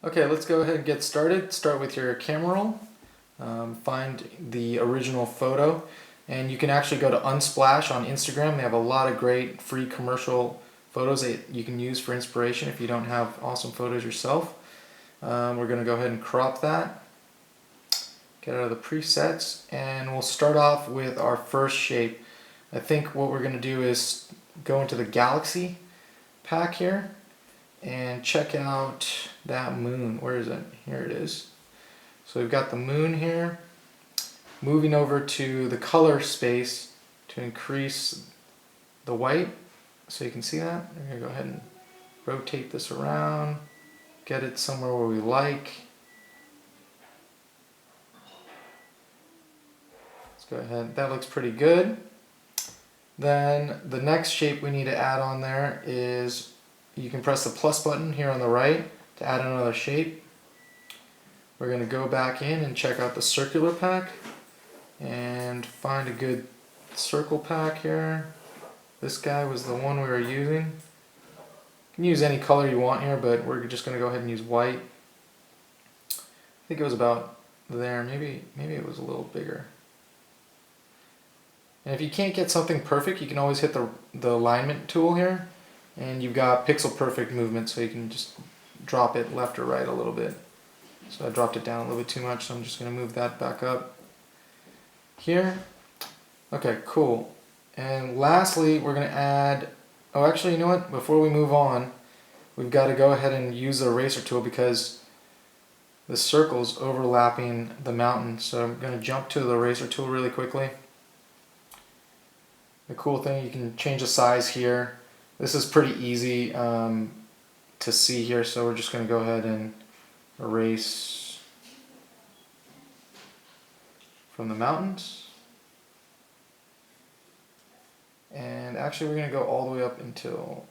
Okay, let's go ahead and get started. Start with your camera roll. Find the original photo, and you can actually go to Unsplash on Instagram. They have a lot of great free commercial photos that you can use for inspiration if you don't have awesome photos yourself. We're going to go ahead and crop that, get out of the presets, and we'll start off with our first shape. I think what we're going to do is go into the galaxy pack here and check out that moon. Where is it? Here it is. So we've got the moon here. Moving over to the color space to increase the white so you can see that. We're going to go ahead and rotate this around, get it somewhere where we like. Let's go ahead. That looks pretty good. Then the next shape we need to add on there is, you can press the plus button here on the right to add another shape. We're going to go back in and check out the circular pack and find a good circle pack here. This guy was the one we were using. You can use any color you want here, but we're just going to go ahead and use white. I think it was about there. Maybe it was a little bigger. And if you can't get something perfect, you can always hit the alignment tool here, and you've got pixel perfect movement, so you can just drop it left or right a little bit. So I dropped it down a little bit too much, so I'm just going to move that back up here. Okay, cool. And lastly, we're going to add, oh actually, you know what, before we move on, we've got to go ahead and use the eraser tool because the circle's overlapping the mountain. So I'm going to jump to the eraser tool really quickly. The cool thing, you can change the size here. This is pretty easy to see here, so we're just going to go ahead and erase from the mountains. And actually we're going to go all the way up until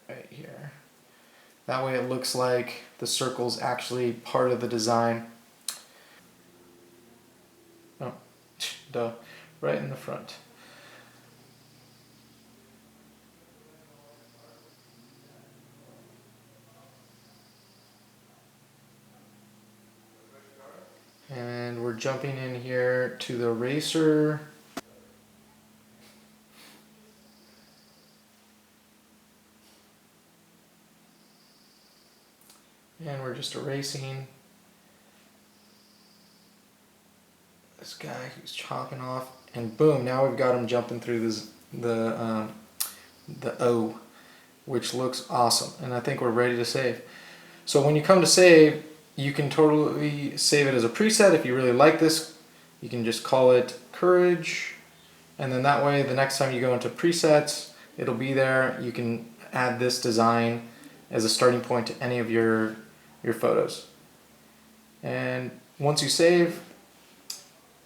right here. That way it looks like the circle's actually part of the design. Oh, duh, right in the front. And we're jumping in here to the eraser. And we're just erasing this guy who's chopping off, and boom, now we've got him jumping through this, the O, which looks awesome, and I think we're ready to save. So when you come to save, you can totally save it as a preset. If you really like this, you can just call it Courage, and then that way the next time you go into presets, it'll be there. You can add this design as a starting point to any of your photos. And once you save,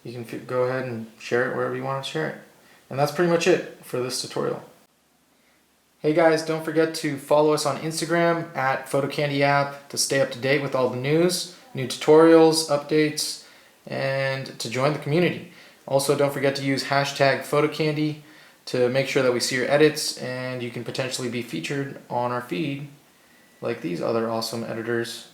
you can go ahead and share it wherever you want to share it. And that's pretty much it for this tutorial. Hey guys, don't forget to follow us on Instagram at PhotoCandyApp to stay up to date with all the news, new tutorials, updates, and to join the community. Also, don't forget to use hashtag PhotoCandy to make sure that we see your edits, and you can potentially be featured on our feed like these other awesome editors